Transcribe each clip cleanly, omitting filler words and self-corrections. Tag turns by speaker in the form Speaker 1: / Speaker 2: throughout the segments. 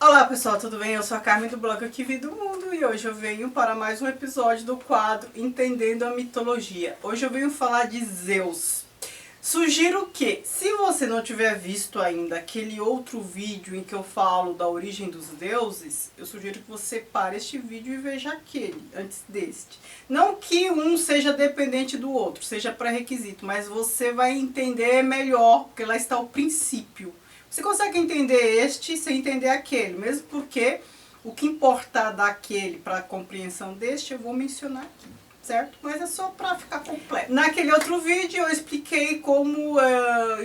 Speaker 1: Olá pessoal, tudo bem? Eu sou a Carmen do blog Aqui Vi do Mundo e hoje eu venho para mais um episódio do quadro Entendendo a Mitologia. Hoje eu venho falar de Zeus. Sugiro que, se você não tiver visto ainda aquele outro vídeo em que eu falo da origem dos deuses, eu sugiro que você pare este vídeo e veja aquele, antes deste. Não que um seja dependente do outro, seja pré-requisito, mas você vai entender melhor, porque lá está o princípio. Você consegue entender este sem entender aquele, mesmo porque o que importar daquele para a compreensão deste eu vou mencionar aqui, certo? Mas é só para ficar completo. Naquele outro vídeo eu expliquei como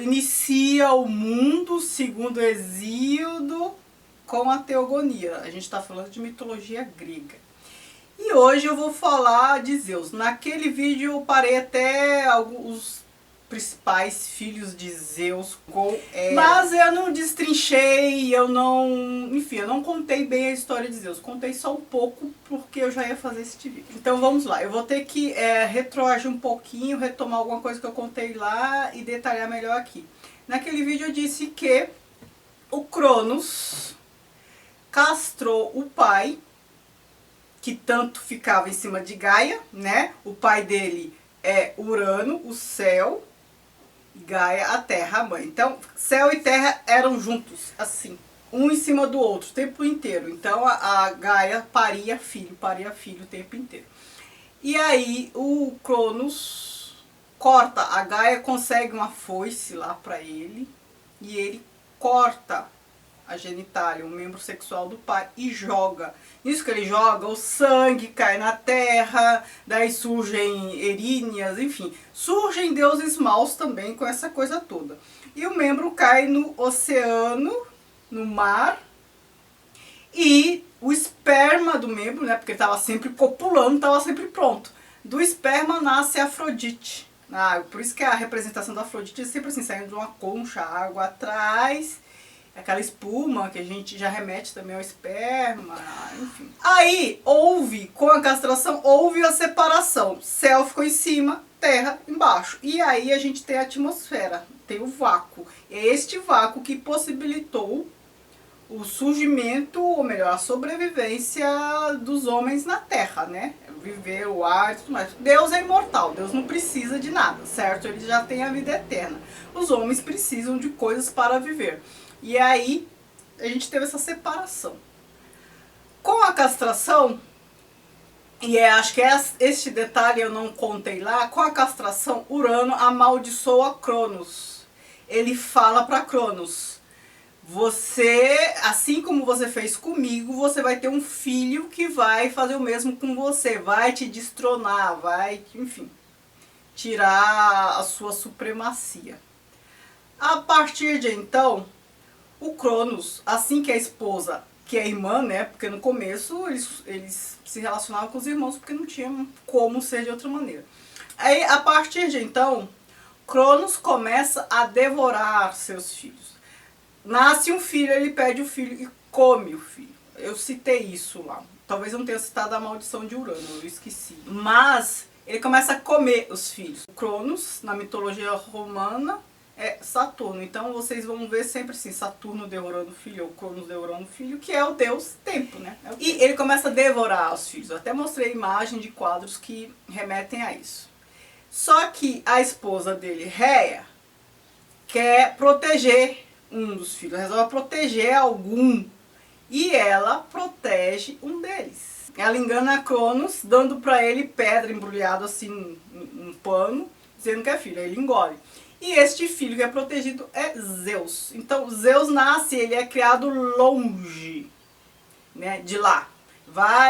Speaker 1: inicia o mundo segundo Hesíodo com a teogonia. A gente está falando de mitologia grega. E hoje eu vou falar de Zeus. Naquele vídeo eu parei até alguns principais filhos de Zeus com Hera. Mas eu não destrinchei, eu não contei bem a história de Zeus. Contei só um pouco porque eu já ia fazer esse vídeo. Então vamos lá, eu vou ter que retroagir um pouquinho, retomar alguma coisa que eu contei lá e detalhar melhor aqui. Naquele vídeo eu disse que o Cronos castrou o pai, que tanto ficava em cima de Gaia, né? O pai dele é Urano, o céu, Gaia, a terra, a mãe. Então, céu e terra eram juntos, assim, um em cima do outro, o tempo inteiro. Então, a Gaia paria filho o tempo inteiro. E aí, o Cronos corta, a Gaia consegue uma foice lá pra ele, e ele corta a genitália, o membro sexual do pai, e joga. Isso que ele joga, o sangue cai na terra, daí surgem eríneas, enfim, surgem deuses maus também com essa coisa toda. E o membro cai no oceano, no mar, e o esperma do membro, né, porque ele estava sempre copulando, estava sempre pronto. Do esperma nasce a Afrodite. Por isso que a representação da Afrodite é sempre assim, saindo de uma concha, água atrás, aquela espuma que a gente já remete também ao esperma, enfim. Aí, com a castração, houve a separação. Céu ficou em cima, terra embaixo. E aí a gente tem a atmosfera, tem o vácuo. É este vácuo que possibilitou o surgimento, ou melhor, a sobrevivência dos homens na terra, né? Viver o ar e tudo mais. Deus é imortal, Deus não precisa de nada, certo? Ele já tem a vida eterna. Os homens precisam de coisas para viver. E aí, a gente teve essa separação. Com a castração, e acho que este detalhe eu não contei lá, com a castração, Urano amaldiçoa Cronos. Ele fala para Cronos: você, assim como você fez comigo, você vai ter um filho que vai fazer o mesmo com você, vai te destronar, vai, enfim, tirar a sua supremacia. A partir de então, o Cronos, assim que a esposa, que é irmã, né, porque no começo eles se relacionavam com os irmãos porque não tinham como ser de outra maneira. Aí, a partir de então, Cronos começa a devorar seus filhos. Nasce um filho, ele pede o filho e come o filho. Eu citei isso lá. Talvez eu não tenha citado a maldição de Urano, eu esqueci. Mas ele começa a comer os filhos. O Cronos, na mitologia romana, é Saturno. Então vocês vão ver sempre assim, Saturno devorando o filho, ou Cronos devorando o filho, que é o deus tempo, né? E ele começa a devorar os filhos. Eu até mostrei imagem de quadros que remetem a isso. Só que a esposa dele, Réia, quer proteger um dos filhos, resolve proteger algum. E ela protege um deles. Ela engana Cronos, dando pra ele pedra embrulhada assim num pano, dizendo que é filho. Aí ele engole. E este filho que é protegido é Zeus. Então Zeus nasce, ele é criado longe, né, de lá.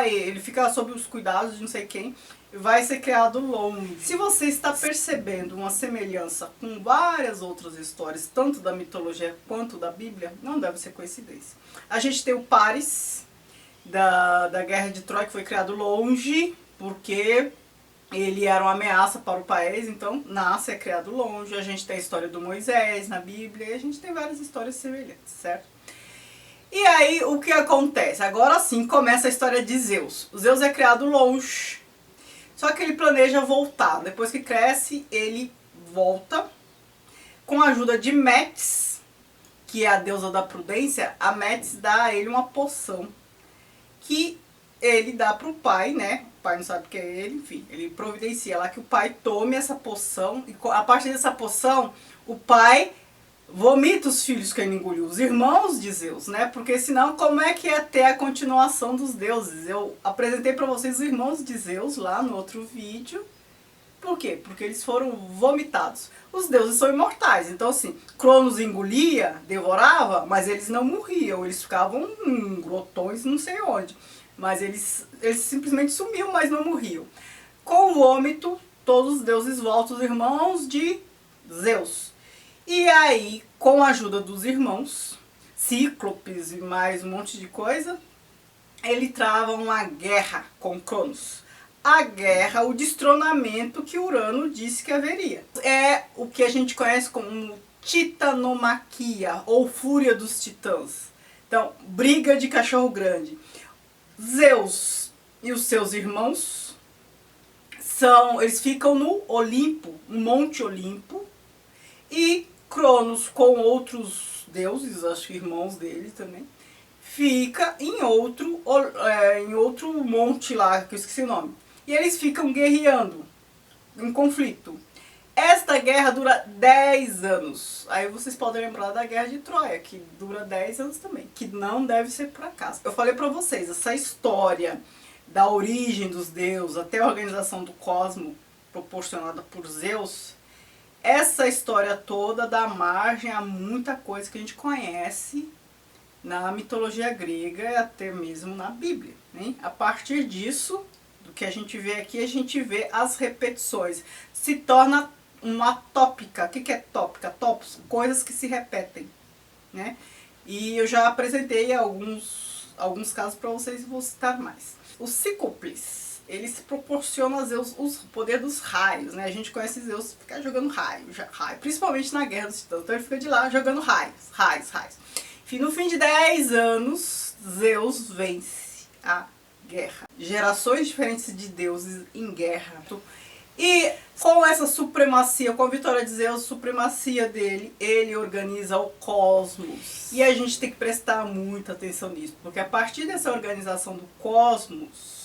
Speaker 1: Ele fica sob os cuidados de não sei quem, vai ser criado longe. Se você está percebendo uma semelhança com várias outras histórias, tanto da mitologia quanto da Bíblia, não deve ser coincidência. A gente tem o Paris, da Guerra de Troia, que foi criado longe, porque ele era uma ameaça para o país, então nasce, é criado longe. A gente tem a história do Moisés na Bíblia, e a gente tem várias histórias semelhantes, certo? E aí, o que acontece? Agora sim começa a história de Zeus. O Zeus é criado longe, só que ele planeja voltar. Depois que cresce, ele volta com a ajuda de Metis, que é a deusa da prudência, a Metis dá a ele uma poção que ele dá para o pai, né? O pai não sabe o que é ele, enfim, ele providencia lá que o pai tome essa poção e a partir dessa poção o pai vomita os filhos que ele engoliu, os irmãos de Zeus, né? Porque senão como é que ia ter a continuação dos deuses? Eu apresentei para vocês os irmãos de Zeus lá no outro vídeo. Por quê? Porque eles foram vomitados. Os deuses são imortais, então assim, Cronos engolia, devorava, mas eles não morriam, eles ficavam grotões não sei onde. Mas eles simplesmente sumiam, mas não morriam. Com o vômito, todos os deuses voltam, os irmãos de Zeus. E aí, com a ajuda dos irmãos, Cíclopes e mais um monte de coisa, ele trava uma guerra com Cronos. A guerra, o destronamento que Urano disse que haveria. É o que a gente conhece como titanomaquia, ou fúria dos titãs. Então, briga de cachorro grande. Zeus e os seus irmãos eles ficam no Olimpo, no Monte Olimpo, e Cronos com outros deuses, acho que irmãos dele também, fica em outro monte lá, que eu esqueci o nome. E eles ficam guerreando, em conflito. Esta guerra dura 10 anos. Aí vocês podem lembrar da Guerra de Troia, que dura 10 anos também, que não deve ser por acaso. Eu falei pra vocês, essa história da origem dos deuses até a organização do cosmos proporcionada por Zeus, essa história toda dá margem a muita coisa que a gente conhece na mitologia grega e até mesmo na Bíblia, né? A partir disso, do que a gente vê aqui, a gente vê as repetições. Se torna uma tópica. O que é tópica? Tópicos, coisas que se repetem, né? E eu já apresentei alguns casos para vocês e vou citar mais. O Cíclopes, ele se proporciona a Zeus o poder dos raios, né? A gente conhece Zeus ficar jogando raio, principalmente na Guerra dos Titãs. Então ele fica de lá jogando raios. Enfim, no fim de 10 anos, Zeus vence a guerra. Gerações diferentes de deuses em guerra. E com essa supremacia, com a vitória de Zeus, a supremacia dele, ele organiza o cosmos. E a gente tem que prestar muita atenção nisso, porque a partir dessa organização do cosmos,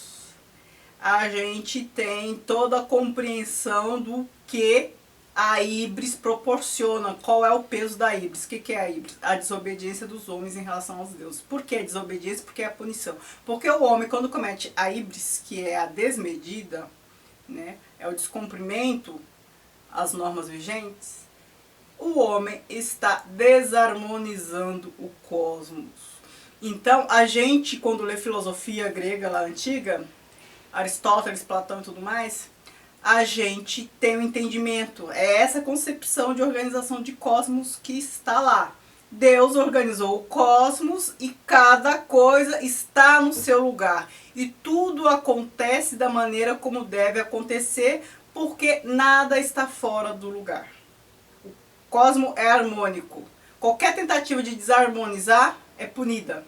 Speaker 1: a gente tem toda a compreensão do que a híbris proporciona, qual é o peso da híbris. O que é a híbris? A desobediência dos homens em relação aos deuses. Por que a desobediência? Porque é a punição. Porque o homem, quando comete a híbris, que é a desmedida, né, é o descumprimento às normas vigentes, o homem está desarmonizando o cosmos. Então, a gente, quando lê filosofia grega lá antiga, Aristóteles, Platão e tudo mais, a gente tem um entendimento. É essa concepção de organização de cosmos que está lá. Deus organizou o cosmos e cada coisa está no seu lugar. E tudo acontece da maneira como deve acontecer, porque nada está fora do lugar. O cosmos é harmônico. Qualquer tentativa de desarmonizar é punida.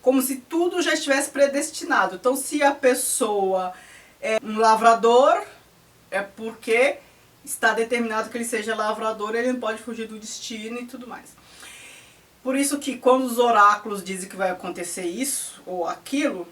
Speaker 1: Como se tudo já estivesse predestinado. Então, se a pessoa é um lavrador, é porque está determinado que ele seja lavrador, ele não pode fugir do destino e tudo mais. Por isso que quando os oráculos dizem que vai acontecer isso ou aquilo,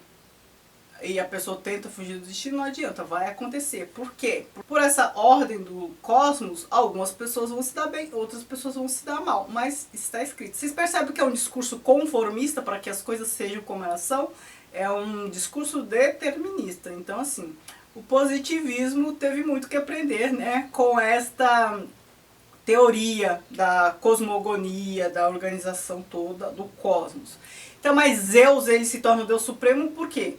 Speaker 1: e a pessoa tenta fugir do destino, não adianta, vai acontecer. Por quê? Por essa ordem do cosmos, algumas pessoas vão se dar bem, outras pessoas vão se dar mal, mas está escrito. Vocês percebem que é um discurso conformista para que as coisas sejam como elas são? É um discurso determinista. Então, assim, o positivismo teve muito que aprender, né, com esta teoria da cosmogonia, da organização toda do cosmos. Então, mas Zeus, ele se torna o Deus Supremo por quê?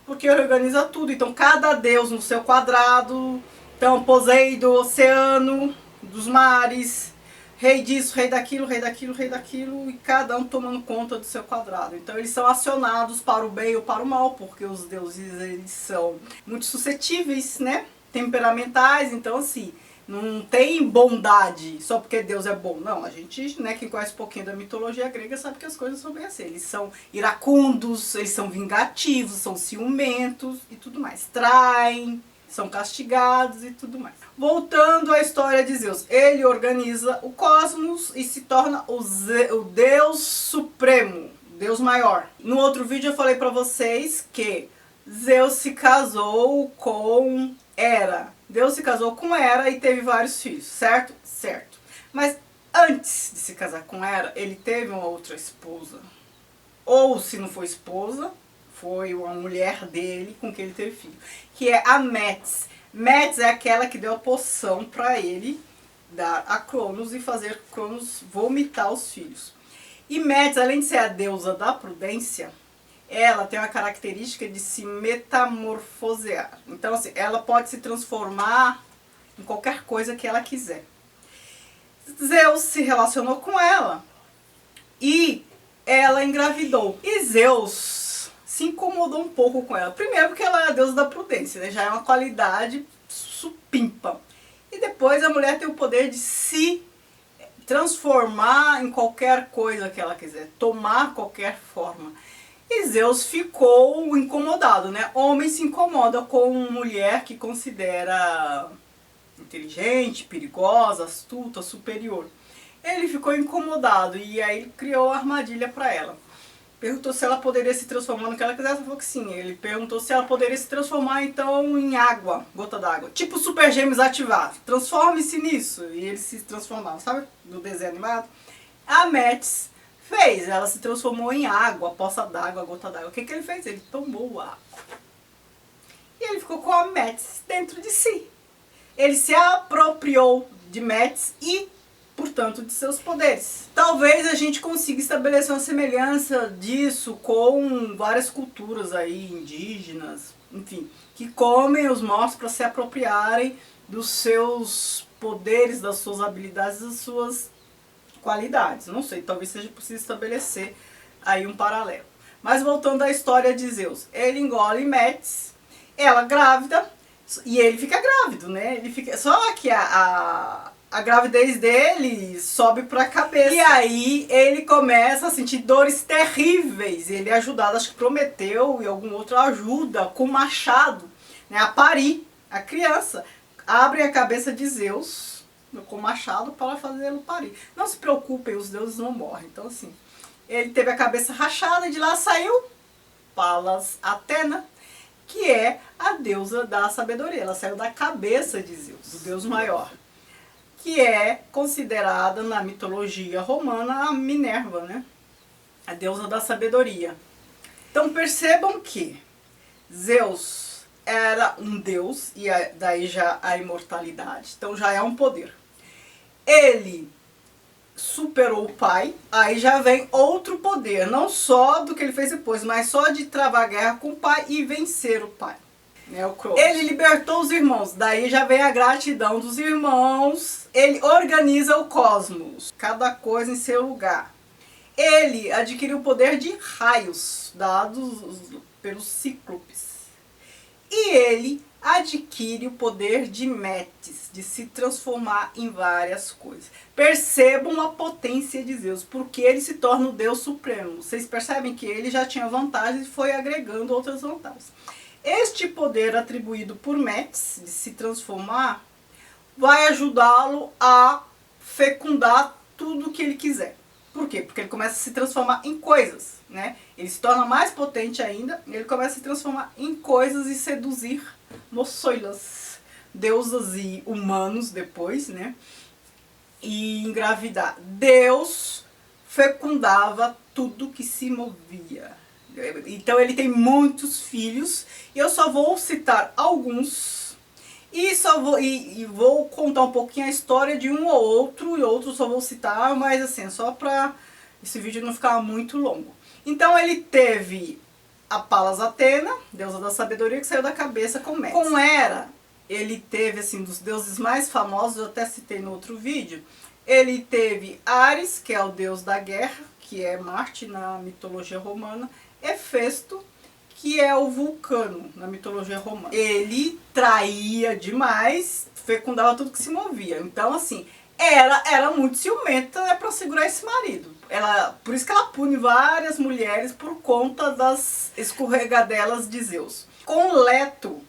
Speaker 1: Porque ele organiza tudo. Então, cada deus no seu quadrado. Então, Poseidon, oceano, dos mares, rei disso, rei daquilo, rei daquilo, rei daquilo, e cada um tomando conta do seu quadrado. Então, eles são acionados para o bem ou para o mal, porque os deuses, eles são muito suscetíveis, né? Temperamentais, então, assim, não tem bondade só porque Deus é bom. Não, a gente, né, quem conhece um pouquinho da mitologia grega sabe que as coisas são bem assim. Eles são iracundos, eles são vingativos, são ciumentos e tudo mais. Traem, são castigados e tudo mais. Voltando à história de Zeus, ele organiza o cosmos e se torna o Deus Supremo, Deus maior. No outro vídeo eu falei pra vocês que Zeus se casou com Hera. Deus se casou com Hera e teve vários filhos, certo? Certo. Mas antes de se casar com Hera, ele teve uma outra esposa. Ou se não foi esposa, foi uma mulher dele com quem ele teve filho, que é a Metis. Metis é aquela que deu a poção para ele dar a Cronos e fazer Cronos vomitar os filhos. E Metis, além de ser a deusa da prudência, ela tem uma característica de se metamorfosear. Então, assim, ela pode se transformar em qualquer coisa que ela quiser. Zeus se relacionou com ela e ela engravidou. E Zeus se incomodou um pouco com ela. Primeiro porque ela é a deusa da prudência, né? Já é uma qualidade supimpa. E depois a mulher tem o poder de se transformar em qualquer coisa que ela quiser, tomar qualquer forma. E Zeus ficou incomodado, né? Homem se incomoda com mulher que considera inteligente, perigosa, astuta, superior. Ele ficou incomodado e aí ele criou a armadilha para ela. Perguntou se ela poderia se transformar no que ela quisesse, ela falou que sim. Ele perguntou se ela poderia se transformar então em água, gota d'água. Tipo Super Gêmeos ativado. Transforme-se nisso. E ele se transformava, sabe? Do desenho animado. A Metis fez. Ela se transformou em água, poça d'água, gota d'água. O que ele fez? Ele tomou água. E ele ficou com a Metis dentro de si. Ele se apropriou de Metis e, portanto, de seus poderes. Talvez a gente consiga estabelecer uma semelhança disso com várias culturas aí, indígenas, enfim, que comem os mortos para se apropriarem dos seus poderes, das suas habilidades, das suas qualidades. Não sei, talvez seja possível estabelecer aí um paralelo. Mas voltando à história de Zeus, ele engole Metis, ela grávida, e ele fica grávido, né? Ele fica, só que a gravidez dele sobe para a cabeça. E aí ele começa a sentir dores terríveis. Ele é ajudado, acho que Prometeu e algum outro ajuda com machado, né, a parir a criança. Abre a cabeça de Zeus com machado para fazê-lo parir. Não se preocupem, os deuses não morrem. Então assim, ele teve a cabeça rachada e de lá saiu Palas Atena, que é a deusa da sabedoria. Ela saiu da cabeça de Zeus, o deus maior, que é considerada na mitologia romana a Minerva, né? A deusa da sabedoria. Então percebam que Zeus era um deus, e daí já a imortalidade, então já é um poder. Ele superou o pai, aí já vem outro poder, não só do que ele fez depois, mas só de travar guerra com o pai e vencer o pai. Né, o Cronos. Ele libertou os irmãos, daí já vem a gratidão dos irmãos. Ele organiza o cosmos, cada coisa em seu lugar. Ele adquiriu o poder de raios, dados pelos cíclopes. E ele adquire o poder de Metis, de se transformar em várias coisas. Percebam a potência de Zeus, porque ele se torna o Deus Supremo. Vocês percebem que ele já tinha vantagens e foi agregando outras vantagens. Este poder atribuído por Metis, de se transformar, vai ajudá-lo a fecundar tudo o que ele quiser. Por quê? Porque ele começa a se transformar em coisas, né? Ele se torna mais potente ainda, e ele começa a se transformar em coisas e seduzir moçoilas, deusas e humanos depois, né? E engravidar. Deus fecundava tudo que se movia. Então ele tem muitos filhos, e eu só vou citar alguns, e vou contar um pouquinho a história de um ou outro, e outros só vou citar, mas assim, só para esse vídeo não ficar muito longo. Então ele teve a Palas Atena, deusa da sabedoria, que saiu da cabeça com Metis. Com Hera, ele teve, assim, dos deuses mais famosos, eu até citei no outro vídeo, ele teve Ares, que é o deus da guerra, que é Marte na mitologia romana, Hefesto, que é o Vulcano na mitologia romana. Ele traía demais, fecundava tudo que se movia. Então, assim, era muito ciumenta, né, para segurar esse marido. Por isso que ela pune várias mulheres por conta das escorregadelas de Zeus. Com Leto,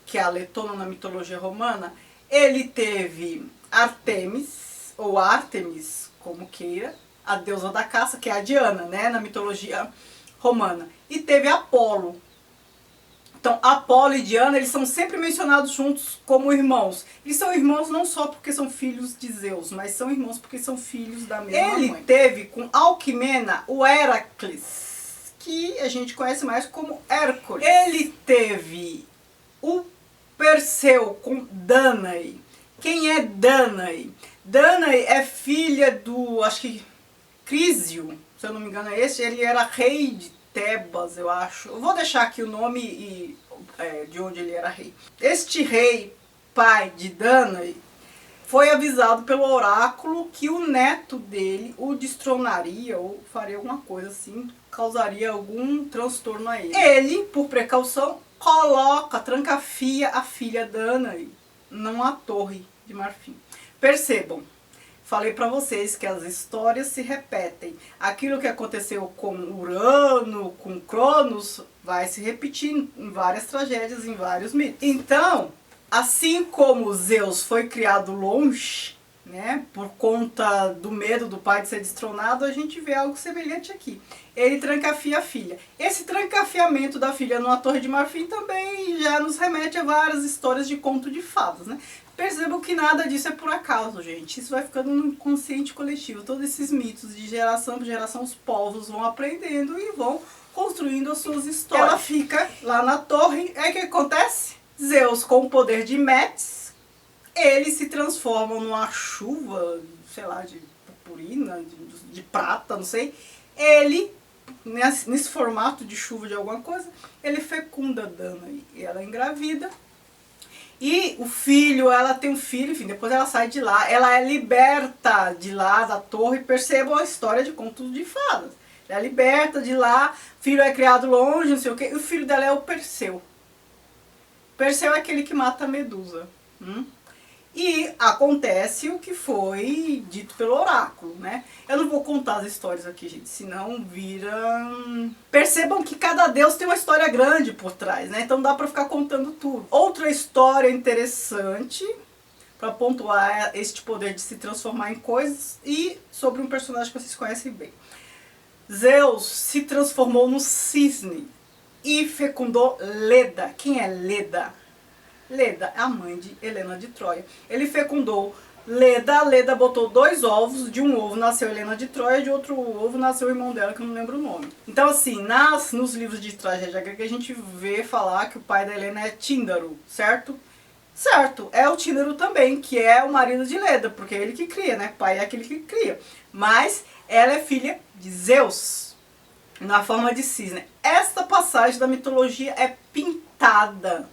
Speaker 1: que é a letona na mitologia romana, ele teve Artemis, ou Ártemis, como queira, a deusa da caça, que é a Diana, né, na mitologia romana. E teve Apolo. Então, Apolo e Diana, eles são sempre mencionados juntos como irmãos. Eles são irmãos não só porque são filhos de Zeus, mas são irmãos porque são filhos da mesma mãe. Ele teve com Alquimena o Heracles, que a gente conhece mais como Hércules. Ele teve o Perseu com Danae. Quem é Danae? Danae é filha do, acho que, Crísio, se eu não me engano é esse. Ele era rei de Tebas, eu acho. Eu vou deixar aqui o nome e de onde ele era rei. Este rei, pai de Danae, foi avisado pelo oráculo que o neto dele o destronaria ou faria alguma coisa assim, causaria algum transtorno a ele. Ele, por precaução, trancafia a filha Danae numa torre de marfim. Percebam, falei para vocês que as histórias se repetem. Aquilo que aconteceu com Urano, com Cronos, vai se repetir em várias tragédias, em vários mitos. Então, assim como Zeus foi criado longe, né, por conta do medo do pai de ser destronado, a gente vê algo semelhante aqui. Ele trancafia a filha. Esse trancafiamento da filha numa torre de marfim também já nos remete a várias histórias de conto de fadas, né? Percebam que nada disso é por acaso, gente. Isso vai ficando no inconsciente coletivo. Todos esses mitos de geração por geração, os povos vão aprendendo e vão construindo as suas histórias. Ela fica lá na torre. Aí o que acontece? Zeus, com o poder de Metis, ele se transforma numa chuva, sei lá, de purpurina, de prata, não sei. Ele, nesse formato de chuva de alguma coisa, ele fecunda Danae e ela é engravida. E o filho, ela tem um filho, enfim, depois ela sai de lá, ela é liberta de lá da torre. Percebam a história de contos de fadas. Ela é liberta de lá, o filho é criado longe, não sei o quê, e o filho dela é o Perseu. Perseu é aquele que mata a Medusa. E acontece o que foi dito pelo oráculo, né? Eu não vou contar as histórias aqui, gente, senão vira... Percebam que cada deus tem uma história grande por trás, né? Então dá pra ficar contando tudo. Outra história interessante para pontuar este poder de se transformar em coisas e sobre um personagem que vocês conhecem bem. Zeus se transformou no cisne e fecundou Leda. Quem é Leda? Leda é a mãe de Helena de Troia. Ele fecundou Leda, Leda botou 2 ovos, de um ovo nasceu Helena de Troia, de outro ovo nasceu o irmão dela, que eu não lembro o nome. Então assim, nos livros de tragédia grega a gente vê falar que o pai da Helena é Tíndaro, certo? Certo, é o Tíndaro também, que é o marido de Leda, porque é ele que cria, né? O pai é aquele que cria. Mas ela é filha de Zeus, na forma de cisne. Esta passagem da mitologia é pintada.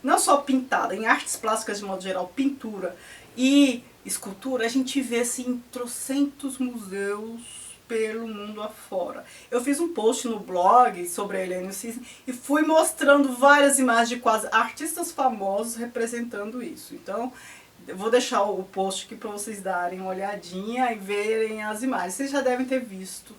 Speaker 1: Não só pintada, em artes plásticas de modo geral, pintura e escultura, a gente vê assim em trocentos museus pelo mundo afora. Eu fiz um post no blog sobre a Helena e o Cisne e fui mostrando várias imagens de quase artistas famosos representando isso. Então, eu vou deixar o post aqui para vocês darem uma olhadinha e verem as imagens. Vocês já devem ter visto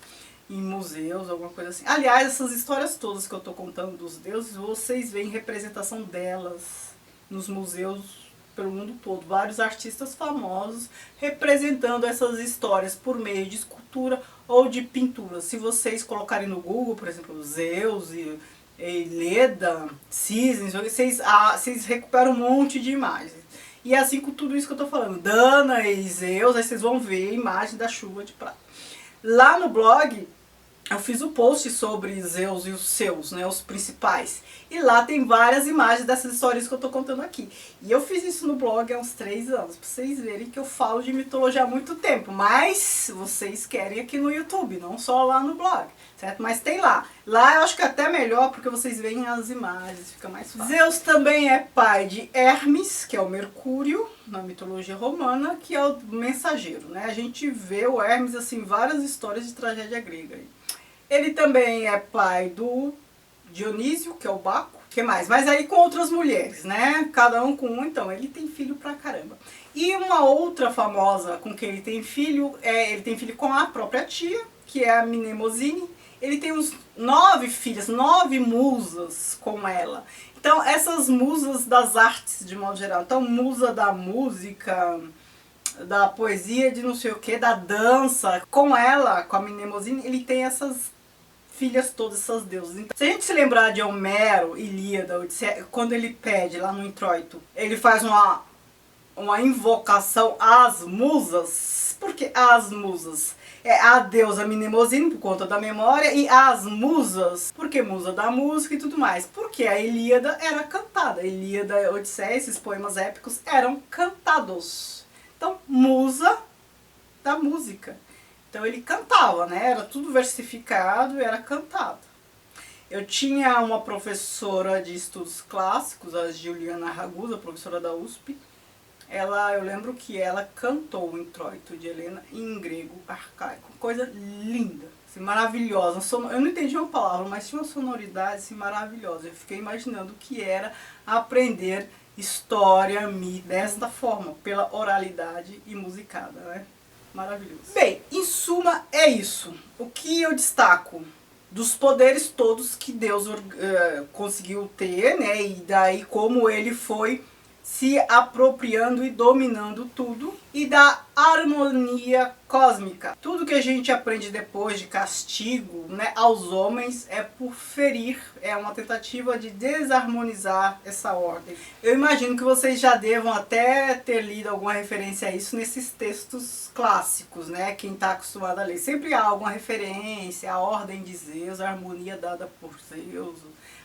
Speaker 1: em museus, alguma coisa assim. Aliás, essas histórias todas que eu estou contando dos deuses, vocês veem representação delas nos museus pelo mundo todo. Vários artistas famosos representando essas histórias por meio de escultura ou de pintura. Se vocês colocarem no Google, por exemplo, Zeus e Leda, cisnes, vocês recuperam um monte de imagens. E é assim com tudo isso que eu estou falando. Dana e Zeus, aí vocês vão ver a imagem da chuva de prata. Lá no blog, eu fiz o post sobre Zeus e os seus, né, os principais. E lá tem várias imagens dessas histórias que eu tô contando aqui. E eu fiz isso no blog há uns 3 anos, pra vocês verem que eu falo de mitologia há muito tempo. Mas vocês querem aqui no YouTube, não só lá no blog, certo? Mas tem lá. Lá eu acho que é até melhor, porque vocês veem as imagens, fica mais fácil. Zeus também é pai de Hermes, que é o Mercúrio, na mitologia romana, que é o mensageiro, né? A gente vê o Hermes, assim, em várias histórias de tragédia grega. Ele também é pai do Dionísio, que é o Baco. Que mais? Mas aí com outras mulheres, né? Cada um com um, então ele tem filho pra caramba. E uma outra famosa com quem ele tem filho com a própria tia, que é a Mnemosine. Ele tem uns 9 filhas, 9 musas com ela. Então, essas musas das artes, de modo geral. Então, musa da música, da poesia, de não sei o que, da dança. Com ela, com a Mnemosine, ele tem essas filhas todas, essas deusas. Então, se a gente se lembrar de Homero, Ilíada, Odisseia, quando ele pede lá no introito, ele faz uma invocação às musas. Por que às musas? É a deusa Mnemosine, por conta da memória, e as musas, porque musa da música e tudo mais. Porque a Ilíada era cantada. A Ilíada, a Odisseia, esses poemas épicos eram cantados. Então, musa da música. Então ele cantava, né? Era tudo versificado e era cantado. Eu tinha uma professora de estudos clássicos, a Juliana Ragusa, professora da USP. Eu lembro que ela cantou o introito de Helena em grego arcaico. Coisa linda, assim, maravilhosa. Eu não entendi uma palavra, mas tinha uma sonoridade assim, maravilhosa. Eu fiquei imaginando o que era aprender história, mito, desta forma, pela oralidade e musicada, né? Maravilhoso. Bem, em suma é isso. O que eu destaco dos poderes todos que Deus conseguiu ter, né? E daí como ele foi se apropriando e dominando tudo, e da harmonia cósmica. Tudo que a gente aprende depois de castigo, né, aos homens é por ferir, é uma tentativa de desarmonizar essa ordem. Eu imagino que vocês já devam até ter lido alguma referência a isso nesses textos clássicos, né? Quem está acostumado a ler. Sempre há alguma referência à ordem de Zeus, a harmonia dada por Zeus,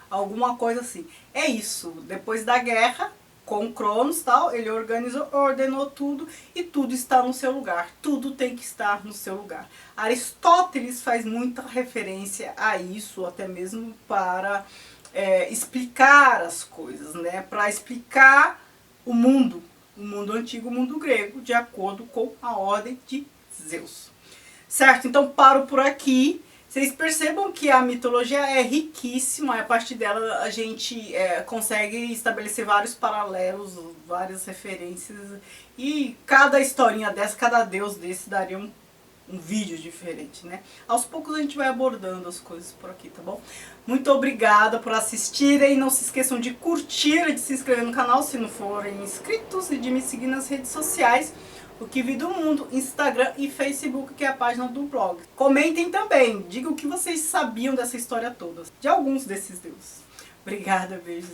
Speaker 1: alguma coisa assim. É isso, depois da guerra, com Cronos, tal, ele organizou, ordenou tudo e tudo está no seu lugar. Tudo tem que estar no seu lugar. Aristóteles faz muita referência a isso, até mesmo para explicar as coisas, né? Para explicar o mundo antigo, o mundo grego, de acordo com a ordem de Zeus. Certo? Então paro por aqui. Vocês percebam que a mitologia é riquíssima, a partir dela a gente consegue estabelecer vários paralelos, várias referências, e cada historinha dessa, cada deus desse daria um vídeo diferente, né? Aos poucos a gente vai abordando as coisas por aqui, tá bom? Muito obrigada por assistirem, não se esqueçam de curtir e de se inscrever no canal se não forem inscritos e de me seguir nas redes sociais. O Que Vi do Mundo, Instagram e Facebook, que é a página do blog. Comentem também, digam o que vocês sabiam dessa história toda, de alguns desses deuses. Obrigada, beijos.